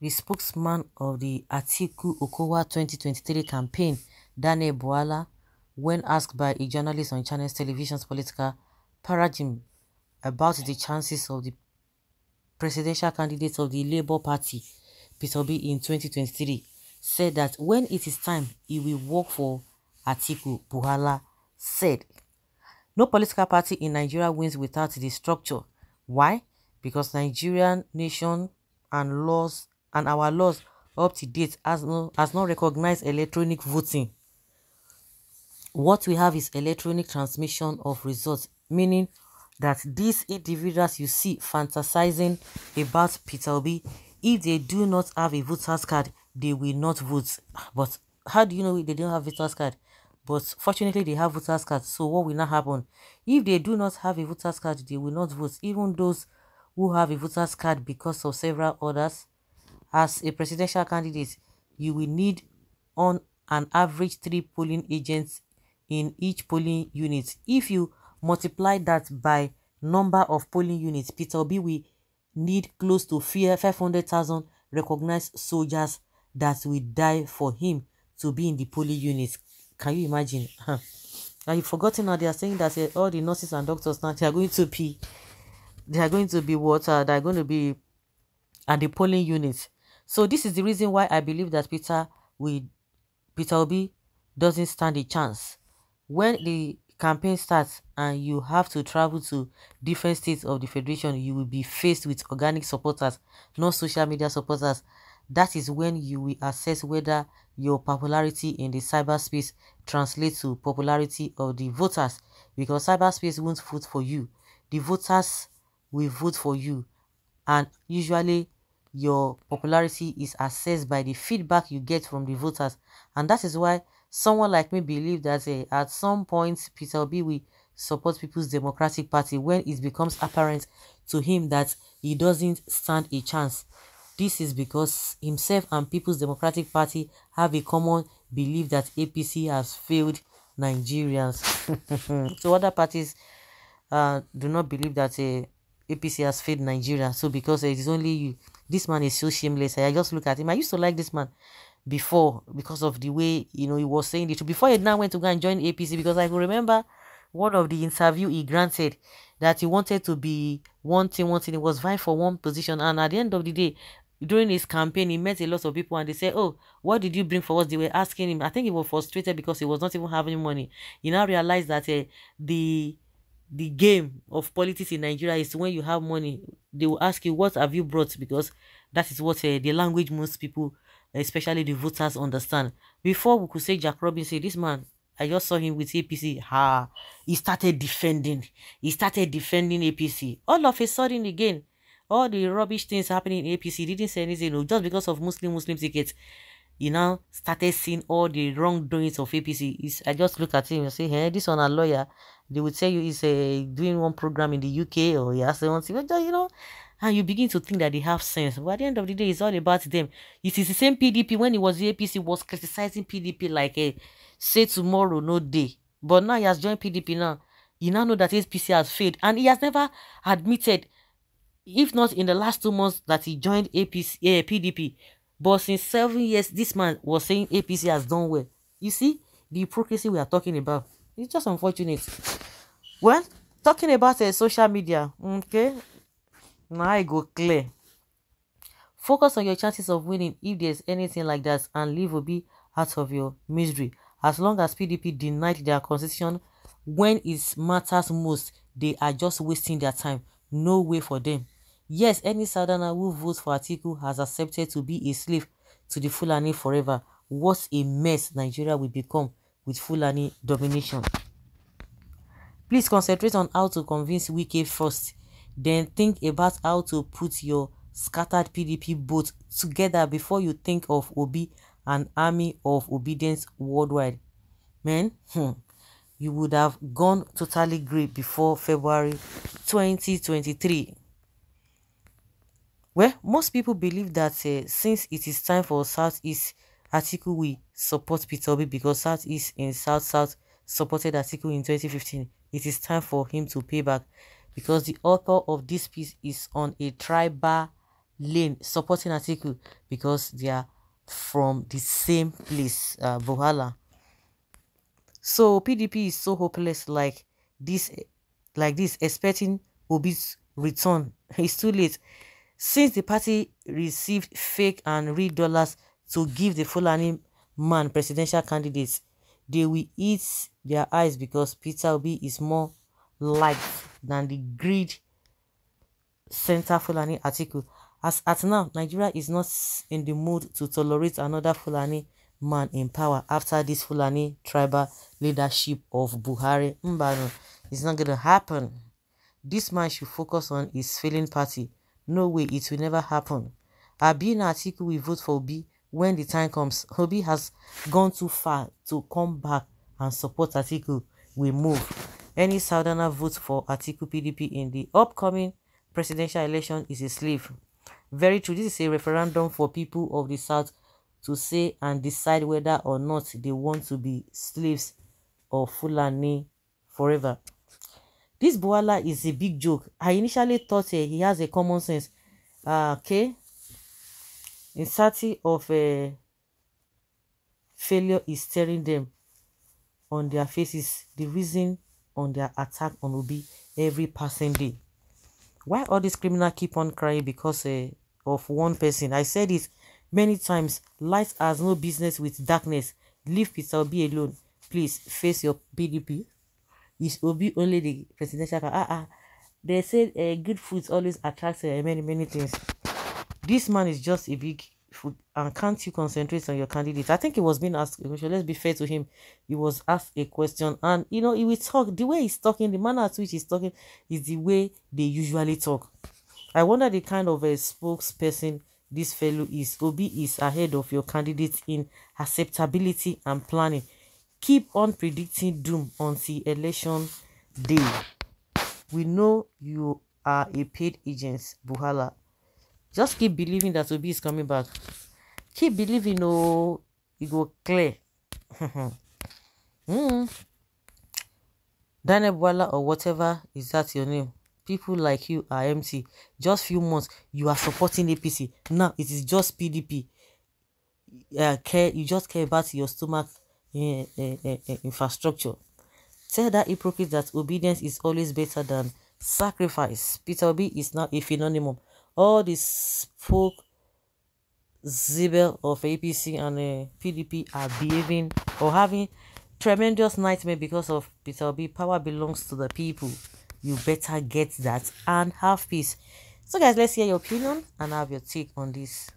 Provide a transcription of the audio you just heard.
The spokesman of the Atiku Okowa 2023 campaign, Daniel Bwala, when asked by a journalist on Channels Television's political paradigm about the chances of the presidential candidate of the Labour Party, Peter Obi, in 2023, said that when it is time, he will work for Atiku. Bwala said, "No political party in Nigeria wins without the structure. Why? Because Nigerian nation and laws and our laws up to date has not recognized electronic voting. What we have is electronic transmission of results, meaning that these individuals you see fantasizing about Peter Obi, if they do not have a voter's card, they will not vote. But how do you know they don't have voter's card? But fortunately, they have voter's card. So what will not happen? If they do not have a voter's card, they will not vote. Even those who have a voter's card because of several others, as a presidential candidate, you will need on an average 3 polling agents in each polling unit. If you multiply that by number of polling units, Peter Obi will need close to 500,000 recognized soldiers that will die for him to be in the polling units. Can you imagine? And you've forgotten now, they are saying that all the nurses and doctors now, they are going to be what? They are going to be at the polling units. So this is the reason why I believe that Peter Obi doesn't stand a chance. When the campaign starts and you have to travel to different states of the federation, you will be faced with organic supporters, not social media supporters. That is when you will assess whether your popularity in the cyberspace translates to popularity of the voters, because cyberspace won't vote for you. The voters will vote for you, and usually your popularity is assessed by the feedback you get from the voters. And that is why someone like me believe that at some point Peter Obi will support People's Democratic Party when it becomes apparent to him that he doesn't stand a chance. This is because himself and People's Democratic Party have a common belief that APC has failed Nigerians. So other parties do not believe that APC has failed Nigeria. So because it is only you, this man is so shameless. I just look at him. I used to like this man before because of the way he was saying it before he now went to go and join APC, because I could remember one of the interview he granted that he wanted to be one thing, he was vying for one position, and at the end of the day, during his campaign, he met a lot of people and they said, "Oh, what did you bring for us?" They were asking him. I think he was frustrated because he was not even having money. He now realized that the game of politics in Nigeria is when you have money, they will ask you, "What have you brought?" Because that is what the language most people, especially the voters, understand. Before we could say Jack Robinson, this man, I just saw him with APC. He started defending. He started defending APC. All of a sudden again, all the rubbish things happening in APC, didn't say anything. No, just because of Muslim tickets, he now started seeing all the wrongdoings of APC. I just look at him and say, "Hey, this one a lawyer." They would tell you he's doing one program in the UK, or he has one, and you begin to think that they have sense. But at the end of the day, it's all about them. It is the same PDP when he was the APC was criticizing PDP like say tomorrow, no day. But now he has joined PDP now. You now know that APC has failed, and he has never admitted, if not in the last 2 months, that he joined PDP. But since 7 years, this man was saying APC has done well. You see, the hypocrisy we are talking about. It's just unfortunate. Well, talking about social media, okay, now I go clear. Focus on your chances of winning if there's anything like that, and leave Obi out of your misery. As long as PDP denied their constitution when it matters most, they are just wasting their time. No way for them. Yes, any Southerner who votes for Atiku has accepted to be a slave to the Fulani forever. What a mess Nigeria will become with Fulani domination. Please concentrate on how to convince Wike first. Then think about how to put your scattered PDP both together before you think of Obi, an army of obedience worldwide. Man, you would have gone totally great before February 2023. Well, most people believe that since it is time for Southeast, Atiku will support Peter Obi because Southeast and South supported Atiku in 2015. It is time for him to pay back, because the author of this piece is on a tribal lane supporting Atiku because they are from the same place, Bohala. So PDP is so hopeless this this, expecting Obi's return. It's too late. Since the party received fake and real dollars to give the Fulani man presidential candidates, they will eat their eyes because Peter Obi is more liked than the greed center Fulani Atiku. As at now, Nigeria is not in the mood to tolerate another Fulani man in power after this Fulani tribal leadership of Buhari. Mbano, it's not going to happen. This man should focus on his failing party. No way, it will never happen. Abi and Atiku will vote for Obi when the time comes. Obi has gone too far to come back and support Atiku. We move. Any Southerner vote for Atiku PDP in the upcoming presidential election is a slave. Very true. This is a referendum for people of the South to say and decide whether or not they want to be slaves of Fulani forever. This Boala is a big joke. I initially thought he has a common sense. Okay. Insanity of failure is staring them on their faces. The reason on their attack on Obi every passing day. Why all these criminals keep on crying because of one person? I said it many times. Light has no business with darkness. Leave Peter Obi alone. Please face your PDP. Is Obi only the presidential? They said good food always attracts many things. This man is just a big food, and can't you concentrate on your candidate? I think he was being asked a question. Let's be fair to him. He was asked a question, and he will talk. The way he's talking, the manner at which he's talking, is the way they usually talk. I wonder the kind of a spokesperson this fellow is. Obi is ahead of your candidate in acceptability and planning. Keep on predicting doom until election day. We know you are a paid agent, Buhala. Just keep believing that Obi is coming back. Keep believing, oh, it go clear. Daniel Bwala or whatever is that your name. People like you are empty. Just few months, you are supporting APC. Now it is just PDP. You just care about your stomach infrastructure. Tell that hypocrite that obedience is always better than sacrifice. Peter Obi is now a phenomenon. All these spoke zibel of APC and PDP are behaving or having tremendous nightmare because of Peter Obi. Power belongs to the people. You better get that and have peace. So guys, let's hear your opinion and have your take on this.